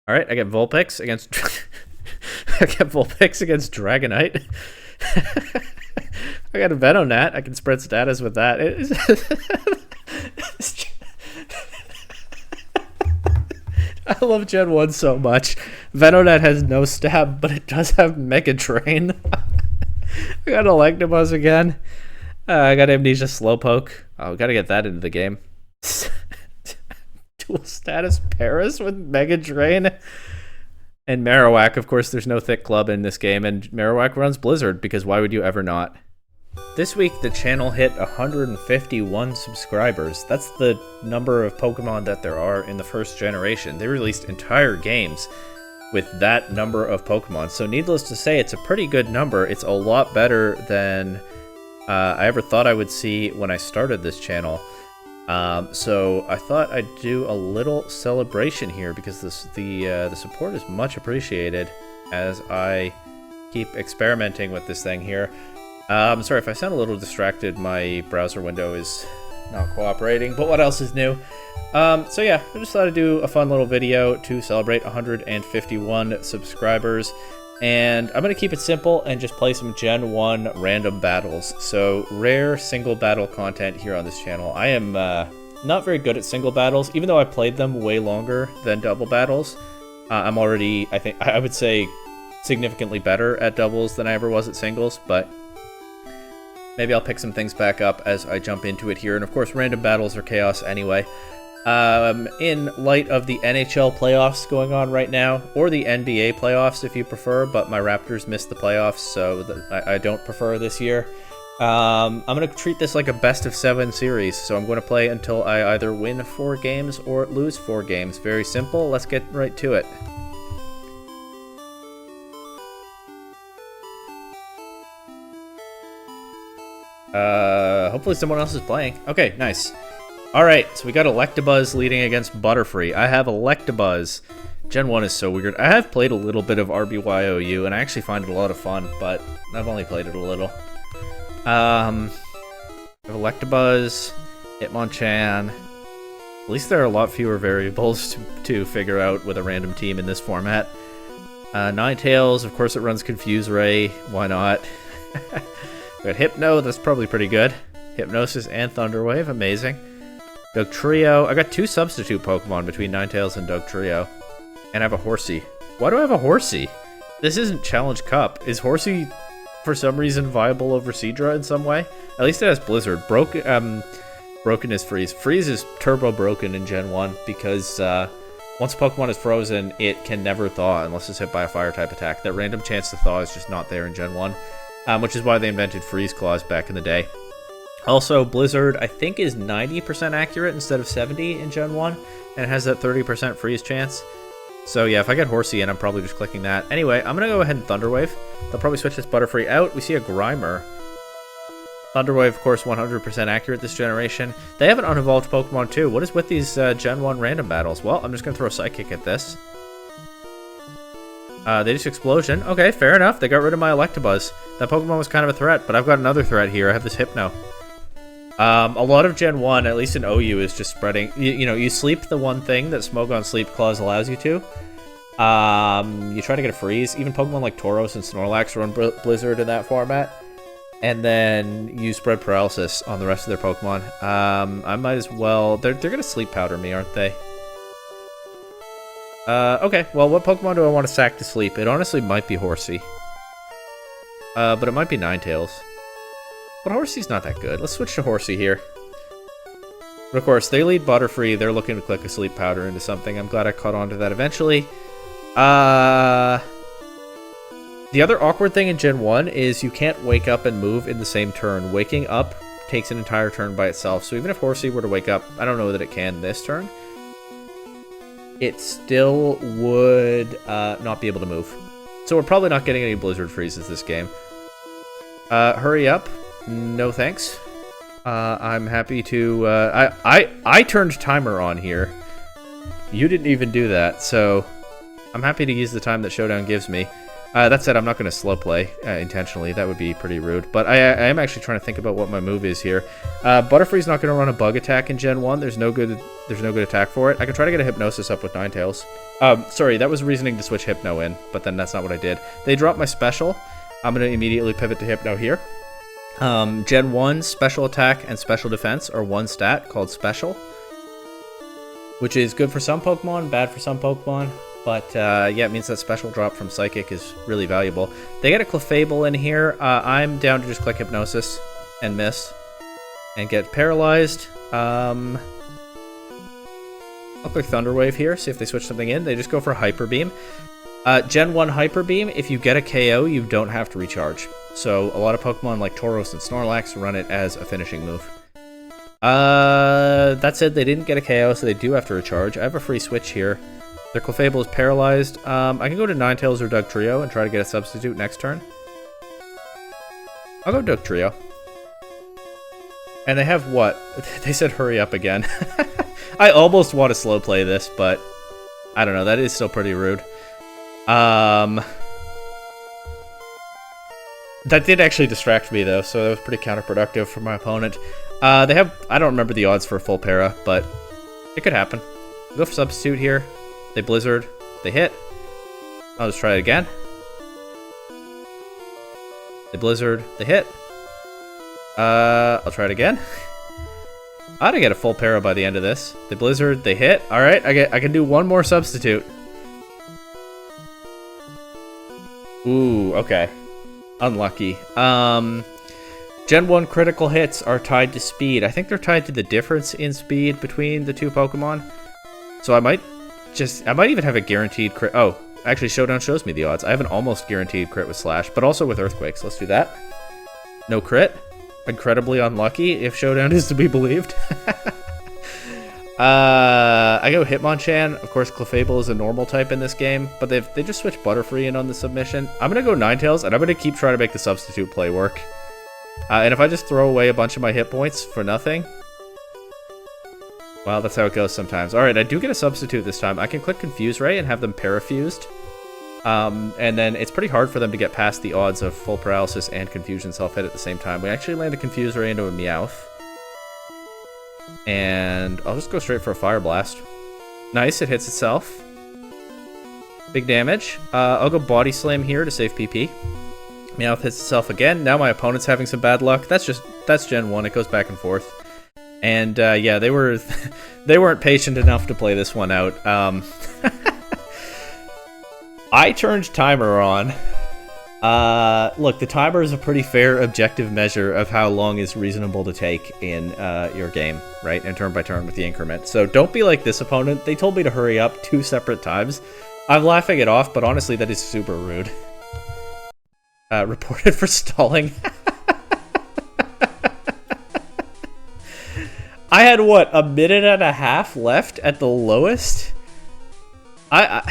All right, I get Vulpix against I get Vulpix against Dragonite. I got a Venonat. I can spread status with that. I love Gen 1 so much. Venonat has no stab, but it does have Mega Drain. I got Electabuzz again. I got Amnesia Slowpoke. Oh, we gotta get that into the game. Dual status Paris with Mega Drain. And Marowak, of course, there's no Thick Club in this game, and Marowak runs Blizzard, because why would you ever not? This week, the channel hit 151 subscribers. That's the number of Pokemon that there are in the first generation. They released entire games with that number of Pokemon. So needless to say, it's a pretty good number. It's a lot better than I ever thought I would see when I started this channel. So I thought I'd do a little celebration here because the support is much appreciated as I keep experimenting with this thing here. Sorry if I sound a little distracted, my browser window is not cooperating, but what else is new? So yeah, I just thought I'd do a fun little video to celebrate 151 subscribers, and I'm going to keep it simple and just play some Gen 1 random battles. So rare single battle content here on this channel. I am not very good at single battles, even though I played them way longer than double battles. I'm already, I would say, significantly better at doubles than I ever was at singles, but maybe I'll pick some things back up as I jump into it here. And of course, random battles are chaos anyway. In light of the NHL playoffs going on right now, or the NBA playoffs if you prefer, but my Raptors missed the playoffs, so I don't prefer this year. I'm going to treat this like a best-of-7 series, so I'm going to play until I either win 4 games or lose 4 games. Very simple. Let's get right to it. Hopefully someone else is playing. Okay, nice. Alright, so we got Electabuzz leading against Butterfree. I have Electabuzz. Gen 1 is so weird. I have played a little bit of RBYOU, and I actually find it a lot of fun, but I've only played it a little. I have Electabuzz, Hitmonchan. At least there are a lot fewer variables to figure out with a random team in this format. Ninetales, of course it runs Confuse Ray. Why not? We got Hypno, that's probably pretty good. Hypnosis and Thunderwave, amazing. Dugtrio, I got 2 substitute Pokemon between Ninetales and Dugtrio. And I have a Horsey. Why do I have a Horsey? This isn't Challenge Cup. Is Horsey, for some reason, viable over Seadra in some way? At least it has Blizzard. Broken is Freeze. Freeze is turbo broken in Gen 1 because once a Pokemon is frozen, it can never thaw unless it's hit by a Fire-type attack. That random chance to thaw is just not there in Gen 1. Which is why they invented Freeze Claws back in the day. Also, Blizzard, I think, is 90% accurate instead of 70 in Gen 1, and it has that 30% freeze chance. So yeah, if I get Horsey in, I'm probably just clicking that. Anyway, I'm going to go ahead and Thunderwave. They'll probably switch this Butterfree out. We see a Grimer. Thunderwave, of course, 100% accurate this generation. They have an unevolved Pokemon too. What is with these Gen 1 random battles? Well, I'm just going to throw a Psychic at this. They just Explosion. Okay, fair enough. They got rid of my Electabuzz. That Pokemon was kind of a threat, but I've got another threat here. I have this Hypno. A lot of Gen 1, at least in OU, is just spreading. You know, you sleep the one thing that Smogon Sleep Clause allows you to. You try to get a freeze. Even Pokemon like Tauros and Snorlax run Blizzard in that format. And then you spread Paralysis on the rest of their Pokemon. I might as well... They're going to Sleep Powder me, aren't they? Okay, well, what Pokemon do I want to sack to sleep? It honestly might be Horsey. But it might be Ninetales. But Horsey's not that good. Let's switch to Horsey here. But of course, they lead Butterfree. They're looking to click a Sleep Powder into something. I'm glad I caught on to that eventually. The other awkward thing in Gen 1 is you can't wake up and move in the same turn. Waking up takes an entire turn by itself. So even if Horsey were to wake up, I don't know that it can this turn. It still would not be able to move. So we're probably not getting any Blizzard Freezes this game. Hurry up. No thanks. I'm happy to... I turned timer on here. You didn't even do that, so I'm happy to use the time that Showdown gives me. That said, I'm not going to slow play intentionally. That would be pretty rude. But I am actually trying to think about what my move is here. Butterfree's not going to run a bug attack in Gen 1. There's no good attack for it. I can try to get a Hypnosis up with Ninetales. Sorry, that was reasoning to switch Hypno in, but then that's not what I did. They dropped my special. I'm going to immediately pivot to Hypno here. Gen 1 special attack and special defense are one stat called Special, which is good for some Pokemon, bad for some Pokemon. But yeah, it means that special drop from Psychic is really valuable. They get a Clefable in here. I'm down to just click Hypnosis and miss and get paralyzed. I'll click Thunder Wave here, see if they switch something in. They just go for Hyper Beam. Gen 1 Hyper Beam, if you get a KO, you don't have to recharge. So a lot of Pokemon like Tauros and Snorlax run it as a finishing move. That said, they didn't get a KO, so they do have to recharge. I have a free switch here. Their Clefable is paralyzed. I can go to Ninetales or Dugtrio and try to get a substitute next turn. I'll go Dugtrio. And they have what? They said hurry up again. I almost want to slow play this, but I don't know. That is still pretty rude. That did actually distract me, though, so that was pretty counterproductive for my opponent. They have... I don't remember the odds for a full para, but it could happen. Go for substitute here. They Blizzard. They hit. I'll just try it again. They Blizzard. They hit. I'll try it again. I ought to get a full para by the end of this. They Blizzard. They hit. All right, I can do one more substitute. Ooh, okay. Unlucky. Gen 1 critical hits are tied to speed. I think they're tied to the difference in speed between the two Pokemon. So I might even have a guaranteed crit. Oh, actually, Showdown shows me the odds. I have an almost guaranteed crit with Slash, but also with Earthquakes. Let's do that. No crit. Incredibly unlucky, if Showdown is to be believed. I go Hitmonchan. Of course, Clefable is a normal type in this game, but they just switched Butterfree in on the submission. I'm going to go Ninetales, and I'm going to keep trying to make the substitute play work. And if I just throw away a bunch of my hit points for nothing... Well, that's how it goes sometimes. Alright, I do get a substitute this time. I can click Confuse Ray and have them parafused. And then it's pretty hard for them to get past the odds of full paralysis and confusion self-hit at the same time. We actually land a Confuse Ray into a Meowth. And I'll just go straight for a Fire Blast. Nice, it hits itself. Big damage. I'll go Body Slam here to save PP. Meowth hits itself again. Now my opponent's having some bad luck. That's Gen 1. It goes back and forth. And yeah, they weren't patient enough to play this one out. I turned timer on. Look, the timer is a pretty fair objective measure of how long is reasonable to take in your game, right? And turn by turn with the increment. So don't be like this opponent. They told me to hurry up 2 separate times. I'm laughing it off, but honestly, that is super rude. Reported for stalling. I had, what, a minute and a half left at the lowest? I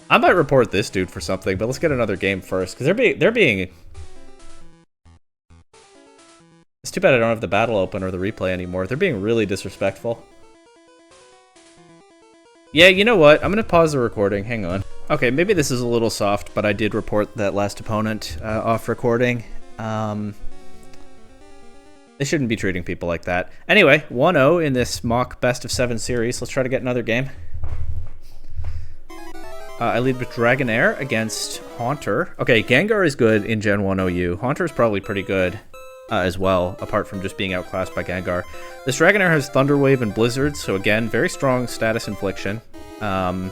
might report this dude for something, but let's get another game first, because they're being... It's too bad I don't have the battle open or the replay anymore. They're being really disrespectful. Yeah, you know what? I'm going to pause the recording. Hang on. Okay, maybe this is a little soft, but I did report that last opponent off recording. They shouldn't be treating people like that. Anyway, 1-0 in this mock best of 7 series. Let's try to get another game. I lead with Dragonair against Haunter. Okay, Gengar is good in Gen 1 OU. Haunter is probably pretty good as well, apart from just being outclassed by Gengar. This Dragonair has Thunder Wave and Blizzard, so again, very strong status infliction. Of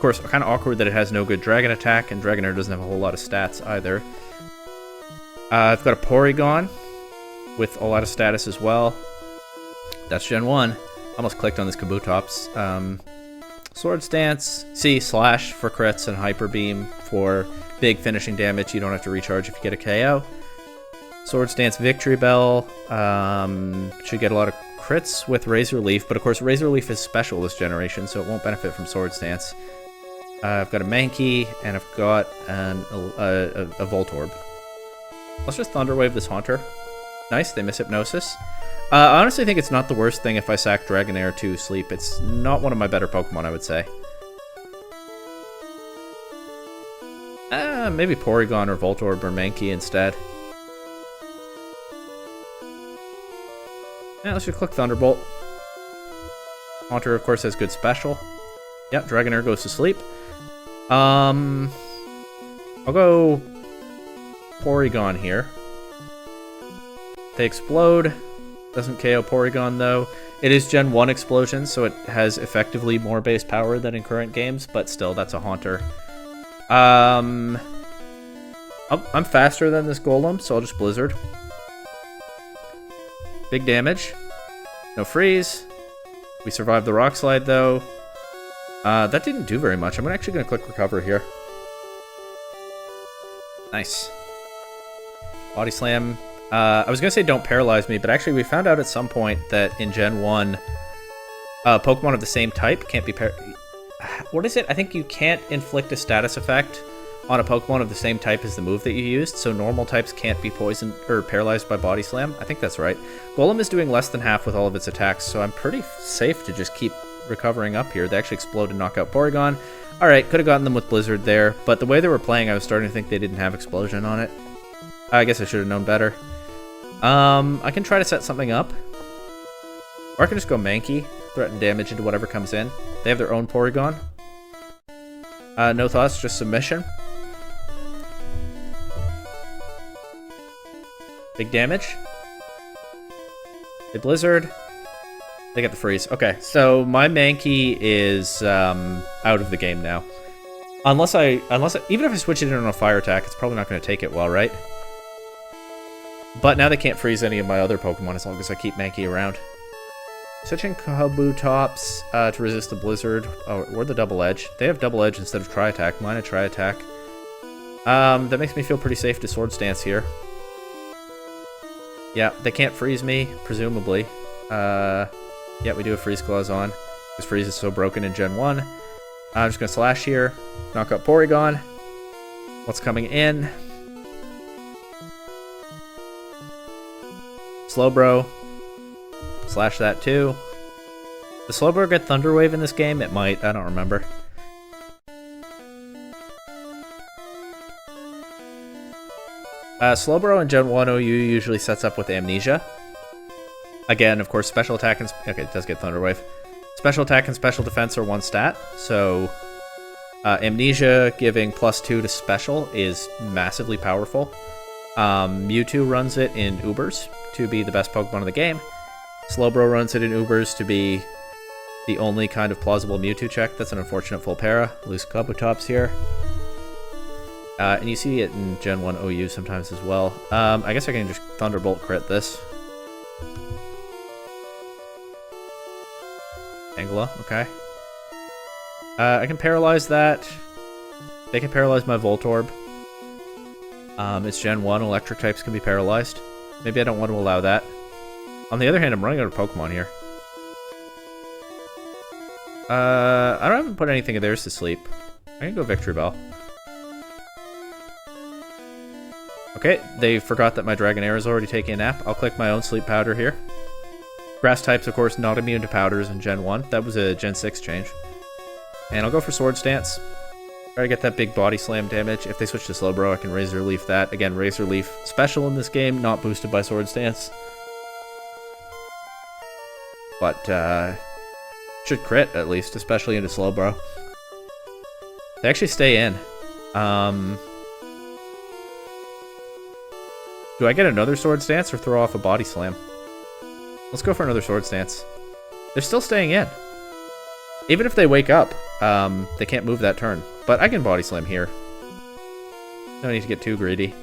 course, kind of awkward that it has no good Dragon attack, and Dragonair doesn't have a whole lot of stats either. I've got a Porygon with a lot of status as well. That's Gen 1. Almost clicked on this Kabutops. Swords Dance, Slash for crits and Hyper Beam for big finishing damage. You don't have to recharge if you get a KO. Swords Dance, Victory Bell. Should get a lot of crits with Razor Leaf, but of course Razor Leaf is special this generation, so it won't benefit from Swords Dance. I've got a Mankey, and I've got a Voltorb. Let's just Thunder Wave this Haunter. Nice, they miss Hypnosis. I honestly think it's not the worst thing if I sack Dragonair to sleep. It's not one of my better Pokemon, I would say. Maybe Porygon or Voltorb or Mankey instead. Yeah, let's just click Thunderbolt. Haunter, of course, has good special. Yep, Dragonair goes to sleep. I'll go Porygon here. They explode. Doesn't KO Porygon, though. It is Gen 1 explosion, so it has effectively more base power than in current games, but still, that's a Haunter. I'm faster than this Golem, so I'll just Blizzard. Big damage. No freeze. We survived the Rock Slide, though. That didn't do very much. I'm actually going to click Recover here. Nice. Body Slam. I was going to say don't paralyze me, but actually we found out at some point that in Gen 1, Pokemon of the same type can't be What is it? I think you can't inflict a status effect on a Pokemon of the same type as the move that you used, so normal types can't be poisoned or paralyzed by Body Slam. I think that's right. Golem is doing less than half with all of its attacks, so I'm pretty safe to just keep recovering up here. They actually explode and knock out Porygon. Alright, could have gotten them with Blizzard there, but the way they were playing, I was starting to think they didn't have Explosion on it. I guess I should have known better. I can try to set something up. Or I can just go Mankey, threaten damage into whatever comes in. They have their own Porygon. No thoughts, just submission. Big damage. They Blizzard. They get the freeze. Okay, so my Mankey is out of the game now. Even if I switch it in on a fire attack, it's probably not going to take it well, right? But now they can't freeze any of my other Pokemon as long as I keep Mankey around. Switching Kabutops to resist the Blizzard. Oh, or the Double Edge. They have Double Edge instead of Tri Attack. Mine a Tri Attack. That makes me feel pretty safe to Swords Dance here. Yeah, they can't freeze me, presumably. Yeah, we do have Freeze Claws on, because Freeze is so broken in Gen 1. I'm just going to Slash here, knock out Porygon. What's coming in? Slowbro. Slash that too. Does Slowbro get Thunder Wave in this game? It might, I don't remember. Slowbro in Gen 1 OU usually sets up with Amnesia. Again, of course, special attack and... Okay, it does get Thunder Wave. Special attack and special defense are one stat, so... Amnesia giving +2 to special is massively powerful. Mewtwo runs it in Ubers to be the best Pokemon in the game. Slowbro runs it in Ubers to be the only kind of plausible Mewtwo check. That's an unfortunate full para. Loose Kabutops here. And you see it in Gen 1 OU sometimes as well. I guess I can just Thunderbolt crit this. Tangela, okay. I can paralyze that. They can paralyze my Voltorb. It's Gen 1, electric types can be paralyzed. Maybe I don't want to allow that. On the other hand, I'm running out of Pokemon here. I haven't put anything of theirs to sleep. I can go Victory Bell. Okay, they forgot that my Dragonair is already taking a nap. I'll click my own Sleep Powder here. Grass types, of course, not immune to powders in Gen 1. That was a Gen 6 change. And I'll go for Swords Dance. Try to get that big Body Slam damage. If they switch to Slowbro, I can Razor Leaf that. Again, Razor Leaf special in this game, not boosted by Swords Dance. But, should crit, at least, especially into Slowbro. They actually stay in. Do I get another Swords Dance or throw off a Body Slam? Let's go for another Swords Dance. They're still staying in. Even if they wake up, they can't move that turn. But I can Body Slam here. No need to get too greedy.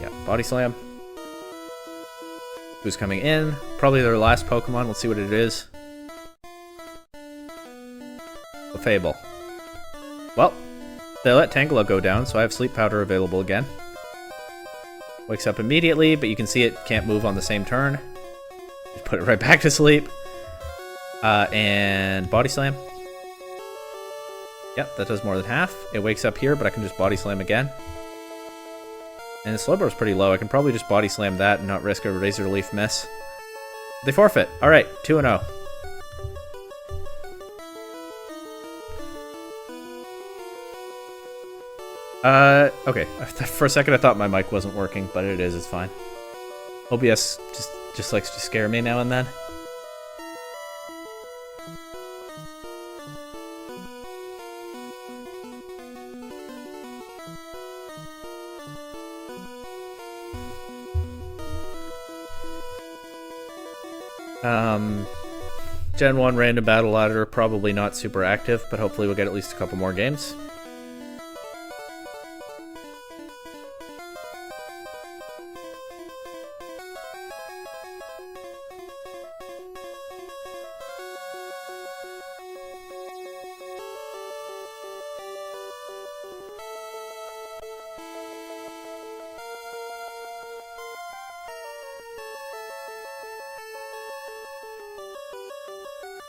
Yeah, Body Slam. Who's coming in? Probably their last Pokemon. Let's see what it is. Fable. Well, they let Tangela go down, so I have Sleep Powder available again. Wakes up immediately, but you can see it can't move on the same turn. Just put it right back to sleep. And Body Slam. Yep, that does more than half. It wakes up here, but I can just Body Slam again. And the Slowbro is pretty low. I can probably just Body Slam that and not risk a Razor Leaf miss. They forfeit. Alright, 2-0. Okay. For a second I thought my mic wasn't working, but it is, it's fine. OBS just likes to scare me now and then. Gen 1 random battle ladder, probably not super active, but hopefully we'll get at least a couple more games.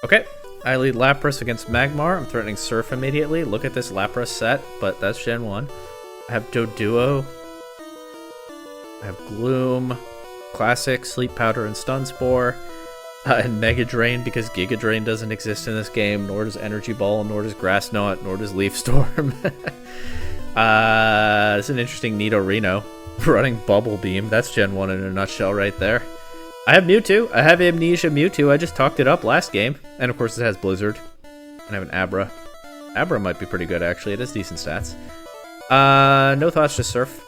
Okay, I lead Lapras against Magmar. I'm threatening Surf immediately. Look at this Lapras set, but that's Gen 1. I have Doduo. I have Gloom, Classic, Sleep Powder, and Stun Spore. And Mega Drain, because Giga Drain doesn't exist in this game, nor does Energy Ball, nor does Grass Knot, nor does Leaf Storm. It's an interesting Nidorino. Running Bubble Beam. That's Gen 1 in a nutshell right there. I have Mewtwo. I have Amnesia Mewtwo. I just talked it up last game. And of course it has Blizzard. And I have an Abra. Abra might be pretty good actually. It has decent stats. No Thoughts, just Surf.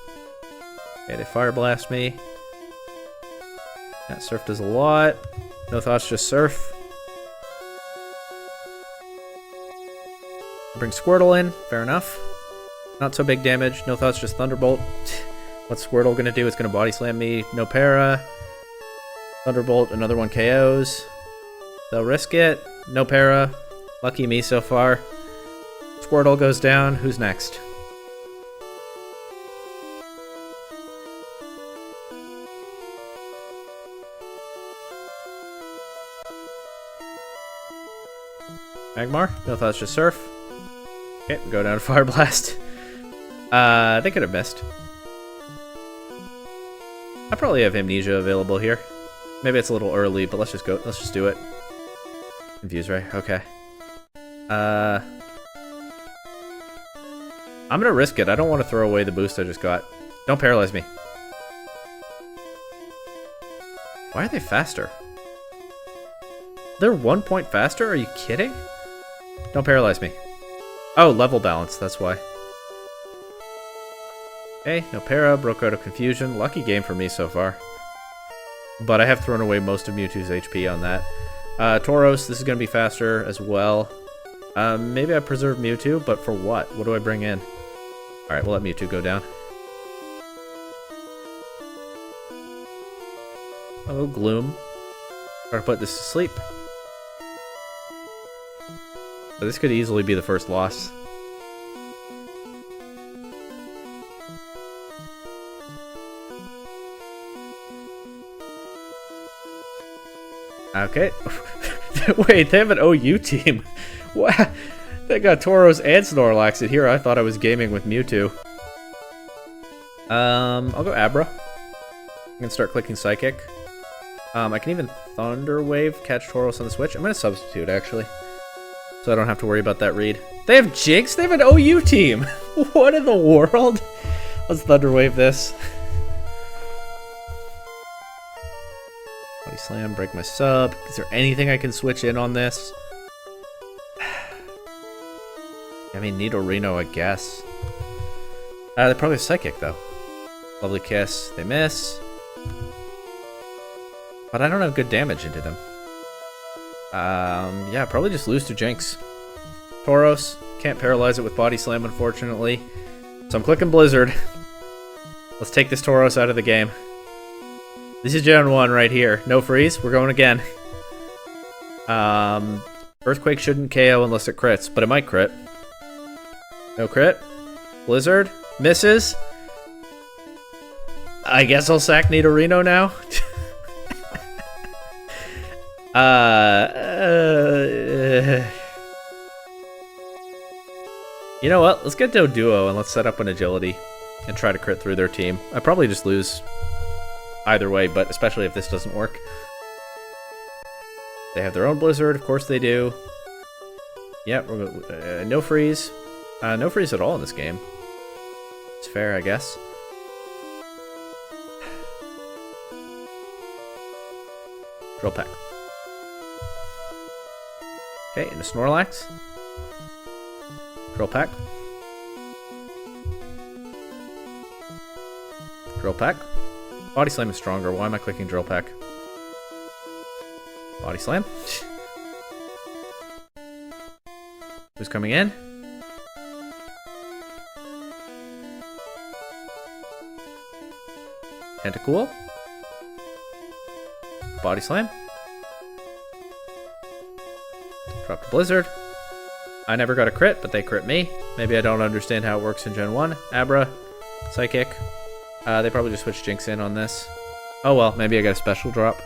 Okay, they Fire Blast me. That Surf does a lot. No Thoughts, just Surf. Bring Squirtle in. Fair enough. Not so big damage. No Thoughts, just Thunderbolt. What's Squirtle gonna do? It's gonna Body Slam me. No Para. Thunderbolt, another one KOs. They'll risk it. No Para. Lucky me so far. Squirtle goes down. Who's next? Magmar? No Thoughts, just Surf. Okay, we go down to Fire Blast. They could have missed. I probably have Amnesia available here. Maybe it's a little early, but let's just go. Let's just do it. Confused, right? Okay. I'm gonna risk it. I don't want to throw away the boost I just got. Don't paralyze me. Why are they faster? They're 1 point faster? Are you kidding? Don't paralyze me. Oh, level balance. That's why. Okay, no para. Broke out of confusion. Lucky game for me so far. But I have thrown away most of Mewtwo's HP on that. Tauros, this is going to be faster as well. Maybe I preserve Mewtwo, but for what? What do I bring in? Alright, we'll let Mewtwo go down. Oh, Gloom. Try to put this to sleep. But this could easily be the first loss. Okay. Wait, they have an OU team. What? They got Tauros and Snorlax in here. I thought I was gaming with Mewtwo. I'll go Abra. I can start clicking Psychic. I can even Thunder Wave, catch Tauros on the Switch. I'm gonna substitute, actually. So I don't have to worry about that read. They have Jinx? They have an OU team! What in the world? Let's Thunder Wave this. Body Slam, break my sub. Is there anything I can switch in on this? I mean, Nidorino, I guess. They probably have Psychic, though. Lovely Kiss. They miss. But I don't have good damage into them. Yeah, probably just lose to Jinx. Tauros. Can't paralyze it with Body Slam, unfortunately. So I'm clicking Blizzard. Let's take this Tauros out of the game. This is Gen 1 right here. No freeze. We're going again. Earthquake shouldn't KO unless it crits, but it might crit. No crit. Blizzard. Misses. I guess I'll sack Nidorino now. You know what? Let's get Doduo and let's set up an agility and try to crit through their team. I probably just lose either way, but especially if this doesn't work. They have their own Blizzard, of course they do. Yep, no freeze. No freeze at all in this game. It's fair, I guess. Drill Peck. Okay, into Snorlax. Drill Peck. Drill Peck. Body Slam is stronger. Why am I clicking Drill Peck? Body Slam. Who's coming in? Tentacool. Body Slam. Drop the Blizzard. I never got a crit, but they crit me. Maybe I don't understand how it works in Gen 1. Abra. Psychic. They probably just switched Jinx in on this. Oh well, maybe I got a special drop.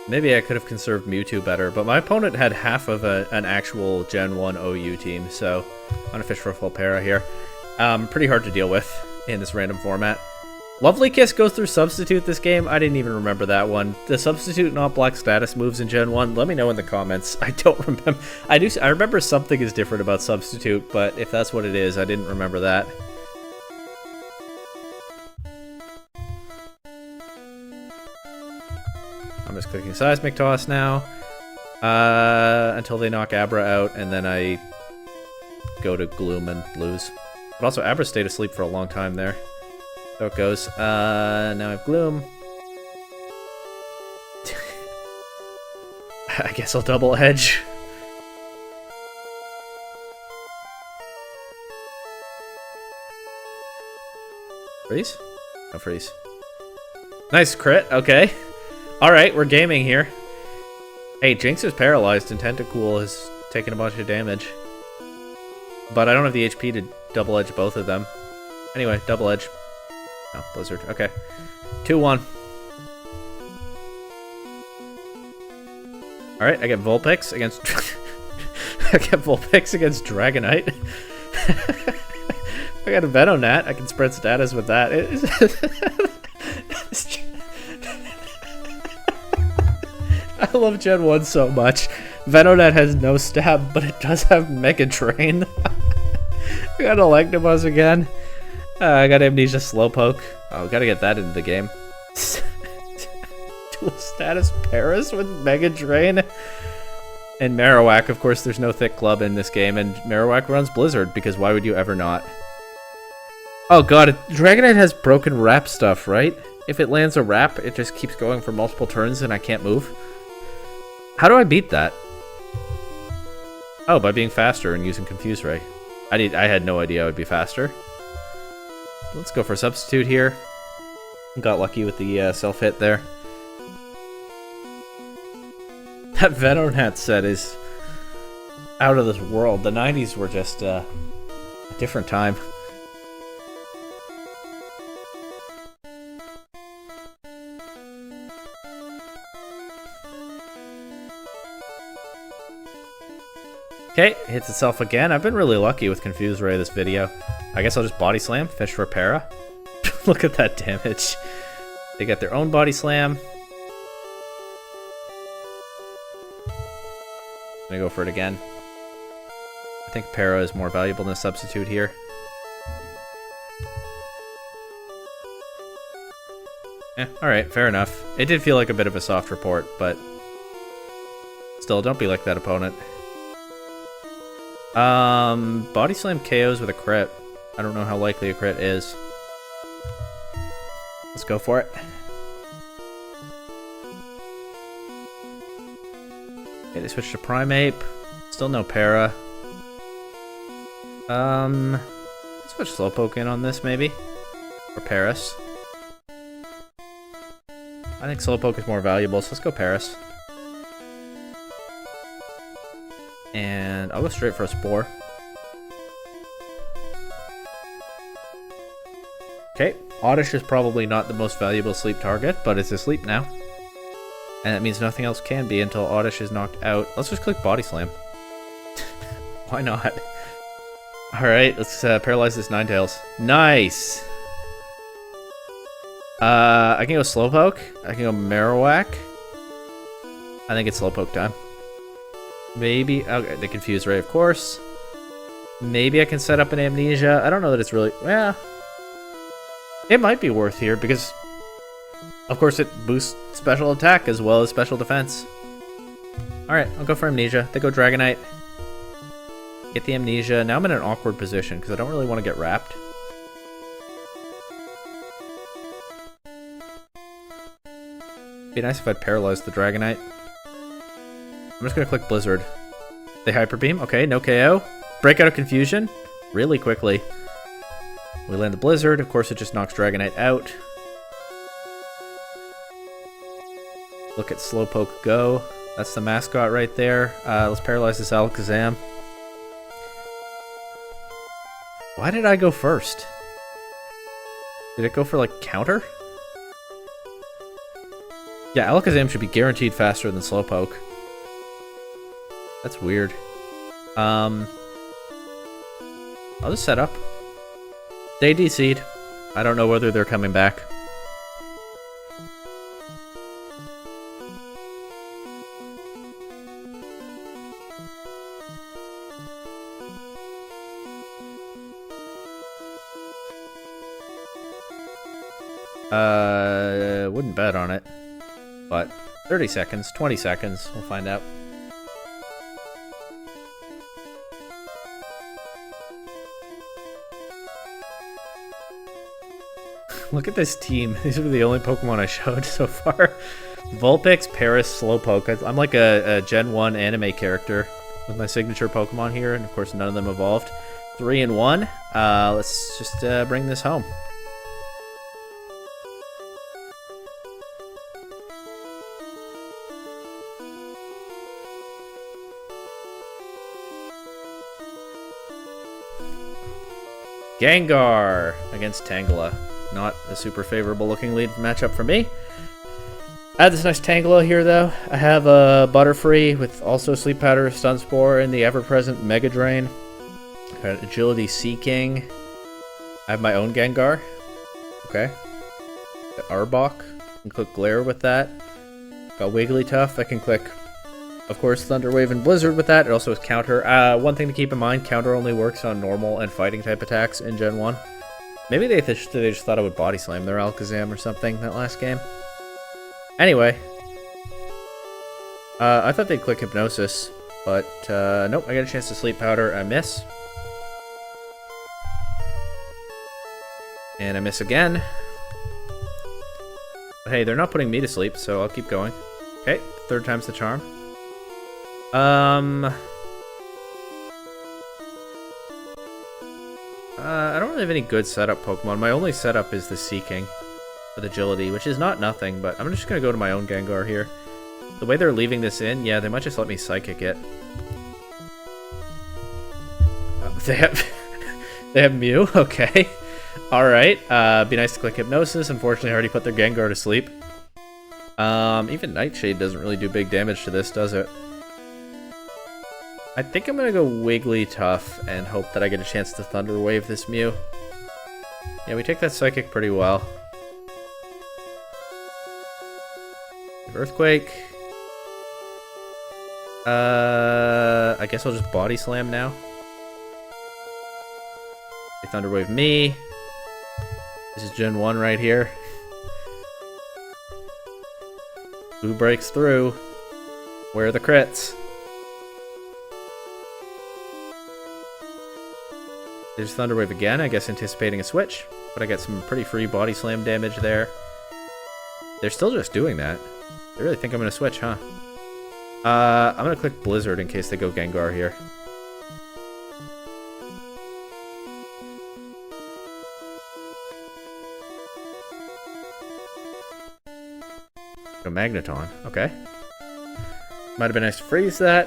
Maybe I could have conserved Mewtwo better, but my opponent had half of an actual Gen 1 OU team, so I'm gonna fish for a Volpera here. Pretty hard to deal with in this random format. Lovely Kiss goes through Substitute this game. I didn't even remember that one. The Substitute not Black status moves in Gen 1. Let me know in the comments. I don't remember. I remember something is different about Substitute, but if that's what it is, I didn't remember that. I'm just clicking Seismic Toss now. Until they knock Abra out, and then I go to Gloom and lose. But also, Abra stayed asleep for a long time there. So it goes. Now I have Gloom. I guess I'll double edge. Freeze? No freeze. Nice crit, okay. Alright, we're gaming here. Hey, Jinx is paralyzed and Tentacool has taken a bunch of damage. But I don't have the HP to double edge both of them. Anyway, double edge. Oh, Blizzard. Okay. 2-1. Alright, I get Vulpix against... I get Vulpix against Dragonite. I got a Venonat. I can spread status with that. I love Gen 1 so much. Venonat has no stab, but it does have Mega Drain. I got Electabuzz again. I got Amnesia Slowpoke. Oh, gotta get that into the game. Dual status Paris with Mega Drain. And Marowak, of course, there's no Thick Club in this game, and Marowak runs Blizzard, because why would you ever not? Oh god, Dragonite has broken wrap stuff, right? If it lands a wrap, it just keeps going for multiple turns and I can't move. How do I beat that? Oh, by being faster and using Confuse Ray. I had no idea I would be faster. Let's go for Substitute here. Got lucky with the self-hit there. That Venonat set is out of this world. The 90s were just a different time. Okay, hits itself again. I've been really lucky with Confuse Ray this video. I guess I'll just Body Slam, fish for a para. Look at that damage. They get their own Body Slam. I'm gonna go for it again. I think para is more valuable than a Substitute here. Alright, fair enough. It did feel like a bit of a soft report, but still, don't be like that, opponent. Body Slam KOs with a crit. I don't know how likely a crit is. Let's go for it. Okay, they switched to Primeape. Still no para. Let's switch Slowpoke in on this, maybe. Or Paris. I think Slowpoke is more valuable, so let's go Paris. And I'll go straight for a Spore. Okay, Oddish is probably not the most valuable sleep target, but it's asleep now. And that means nothing else can be until Oddish is knocked out. Let's just click Body Slam. Why not? Alright, let's paralyze this Ninetales. Nice! I can go Slowpoke. I can go Marowak. I think it's Slowpoke time. Maybe... Okay, the Confuse Ray, of course. Maybe I can set up an Amnesia. I don't know that it's really... Yeah. It might be worth here because... Of course, it boosts special attack as well as special defense. Alright, I'll go for Amnesia. They go Dragonite. Get the Amnesia. Now I'm in an awkward position because I don't really want to get wrapped. Be nice if I'd paralyzed the Dragonite. I'm just going to click Blizzard. They Hyper Beam. Okay, no KO. Break out of Confusion. Really quickly. We land the Blizzard. Of course, it just knocks Dragonite out. Look at Slowpoke go. That's the mascot right there. Let's paralyze this Alakazam. Why did I go first? Did it go for, like, counter? Yeah, Alakazam should be guaranteed faster than Slowpoke. That's weird. I'll just set up. They DC'd. I don't know whether they're coming back. Wouldn't bet on it. But 30 seconds, 20 seconds, we'll find out. Look at this team. These are the only Pokemon I showed so far. Vulpix, Paris, Slowpoke. I'm like a Gen 1 anime character with my signature Pokemon here, and of course none of them evolved. 3 and 1. Let's just bring this home. Gengar against Tangela. Not a super favorable looking lead matchup for me. I have this nice Tangela here though. I have a Butterfree with also Sleep Powder, Stun Spore, and the ever-present Mega Drain. Got Agility Seeking. I have my own Gengar. Okay. Got Arbok. I can click Glare with that. Got Wigglytuff. I can click, of course, Thunder Wave and Blizzard with that. It also has Counter. One thing to keep in mind, Counter only works on normal and fighting type attacks in Gen 1. Maybe they just thought I would Body Slam their Alakazam or something that last game. Anyway. I thought they'd click Hypnosis, but nope, I got a chance to Sleep Powder. I miss. And I miss again. But hey, they're not putting me to sleep, so I'll keep going. Okay, third time's the charm. I don't really have any good setup Pokemon. My only setup is the Seeking with Agility, which is not nothing, but I'm just going to go to my own Gengar here. The way they're leaving this in, yeah, they might just let me Psychic it. They have Mew? Okay. Alright. Be nice to click Hypnosis. Unfortunately, I already put their Gengar to sleep. Even Nightshade doesn't really do big damage to this, does it? I think I'm going to go Wigglytuff and hope that I get a chance to Thunder Wave this Mew. Yeah, we take that Psychic pretty well. Earthquake. I guess I'll just Body Slam now. They Thunder Wave me. This is Gen 1 right here. Who breaks through? Where are the crits? There's Thunder Wave again, I guess anticipating a switch, but I get some pretty free Body Slam damage there. They're still just doing that. They really think I'm going to switch, huh? I'm going to click Blizzard in case they go Gengar here. Go Magneton, okay. Might have been nice to freeze that.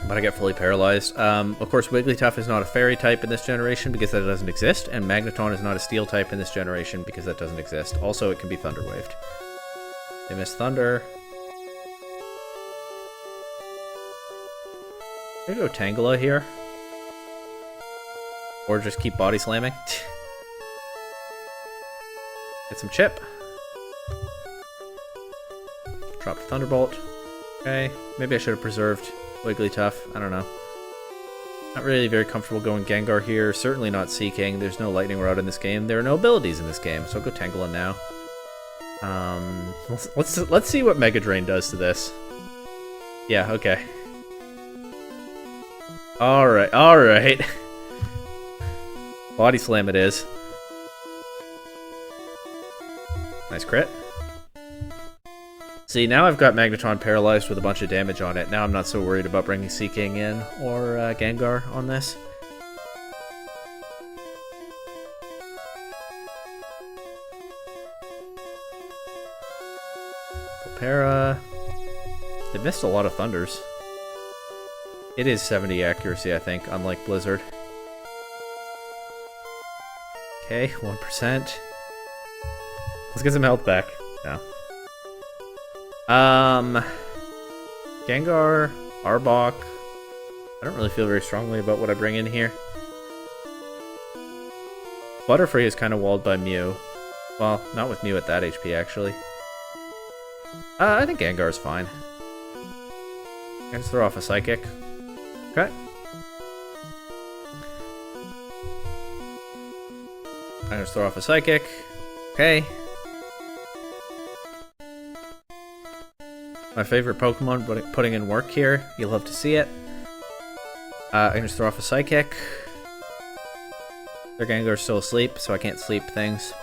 But I get fully paralyzed. Of course, Wigglytuff is not a fairy type in this generation because that doesn't exist, and Magneton is not a steel type in this generation because that doesn't exist. Also, it can be Thunder Waved. They miss Thunder. I'm gonna go Tangela here. Or just keep Body Slamming. Get some Chip. Drop Thunderbolt. Okay, maybe I should have preserved Wigglytuff. I don't know. Not really very comfortable going Gengar here. Certainly not Seeking. There's no Lightning Rod in this game. There are no abilities in this game, so I'll go Tangela now. Let's see what Mega Drain does to this. Yeah, okay. Alright, alright. Body Slam it is. Nice crit. See, now I've got Magneton paralyzed with a bunch of damage on it. Now I'm not so worried about bringing Seeking in or Gengar on this. Para. They missed a lot of Thunders. It is 70 accuracy, I think, unlike Blizzard. Okay, 1%. Let's get some health back. No. Gengar, Arbok. I don't really feel very strongly about what I bring in here. Butterfree is kind of walled by Mew. Well, not with Mew at that HP, actually. I think Gengar is fine. I can just throw off a Psychic. Okay. I can just throw off a Psychic. Okay. My favorite Pokemon putting in work here. You'll love to see it. I can just throw off a Psychic. Their Gengar's still asleep, so I can't sleep things.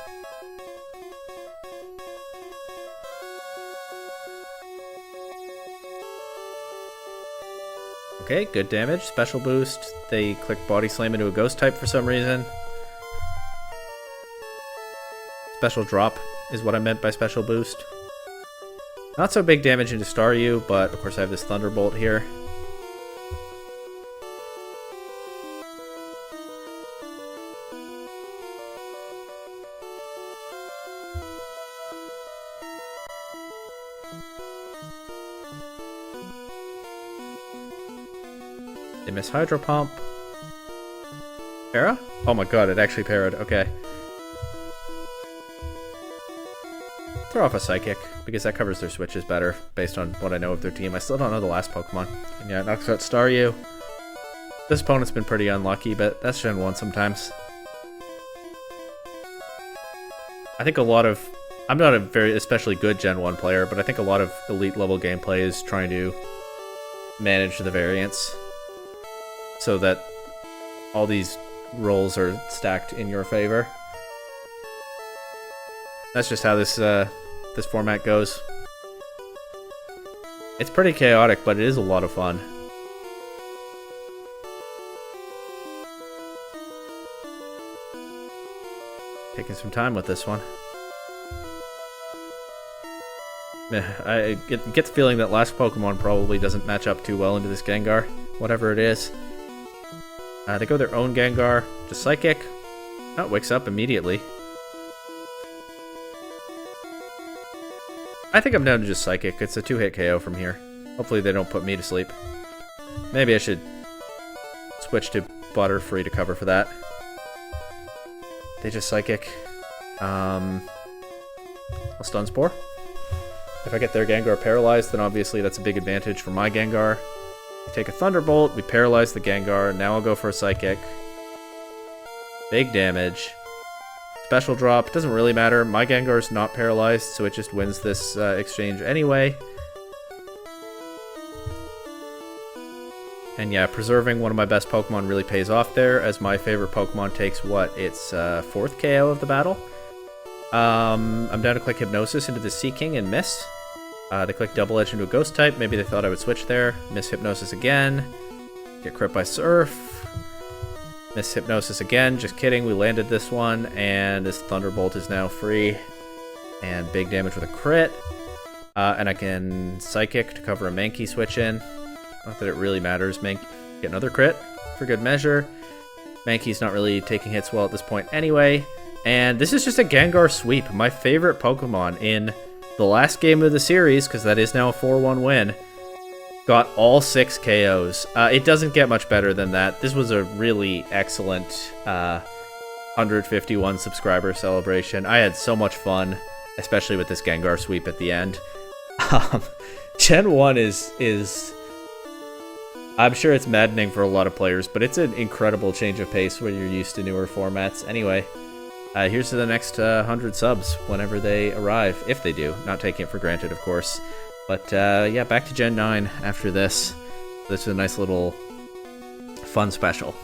Okay, good damage. Special boost. They click Body Slam into a Ghost type for some reason. Special drop is what I meant by special boost. Not so big damage into Staryu, but of course I have this Thunderbolt here. They miss Hydro Pump. Para? Oh my god, it actually parried. Okay. Throw off a Psychic, because that covers their switches better, based on what I know of their team. I still don't know the last Pokemon. And yeah, it knocks out Staryu. This opponent's been pretty unlucky, but that's Gen 1 sometimes. I think a lot of... I'm not a very especially good Gen 1 player, but I think a lot of elite level gameplay is trying to manage the variance so that all these rolls are stacked in your favor. That's just how this this format goes. It's pretty chaotic, but it is a lot of fun. Taking some time with this one. I get the feeling that last Pokemon probably doesn't match up too well into this Gengar, whatever it is. They go their own Gengar, just Psychic. Oh, it wakes up immediately. I think I'm down to just Psychic. It's a 2-hit KO from here. Hopefully they don't put me to sleep. Maybe I should switch to Butterfree to cover for that. They just Psychic. I'll Stun Spore. If I get their Gengar paralyzed, then obviously that's a big advantage for my Gengar. We take a Thunderbolt, we paralyze the Gengar, now I'll go for a Psychic. Big damage. Special drop, doesn't really matter. My Gengar's not paralyzed, so it just wins this exchange anyway. And yeah, preserving one of my best Pokemon really pays off there, as my favorite Pokemon takes, what, its 4th KO of the battle? I'm down to click Hypnosis into the Seeking and miss. They click Double Edge into a Ghost type. Maybe they thought I would switch there. Miss Hypnosis again. Get crit by Surf. Miss Hypnosis again. Just kidding. We landed this one. And this Thunderbolt is now free. And big damage with a crit. And I can Psychic to cover a Mankey switch in. Not that it really matters. Get another crit for good measure. Mankey's not really taking hits well at this point anyway. And this is just a Gengar sweep. My favorite Pokemon in the last game of the series, because that is now a 4-1 win, got all 6 KOs. It doesn't get much better than that. This was a really excellent 151 subscriber celebration. I had so much fun, especially with this Gengar sweep at the end. Gen 1 is I'm sure it's maddening for a lot of players, but it's an incredible change of pace when you're used to newer formats. Anyway, here's to the next 100 subs whenever they arrive, if they do. Not taking it for granted, of course. But yeah, back to Gen 9 after this. This is a nice little fun special.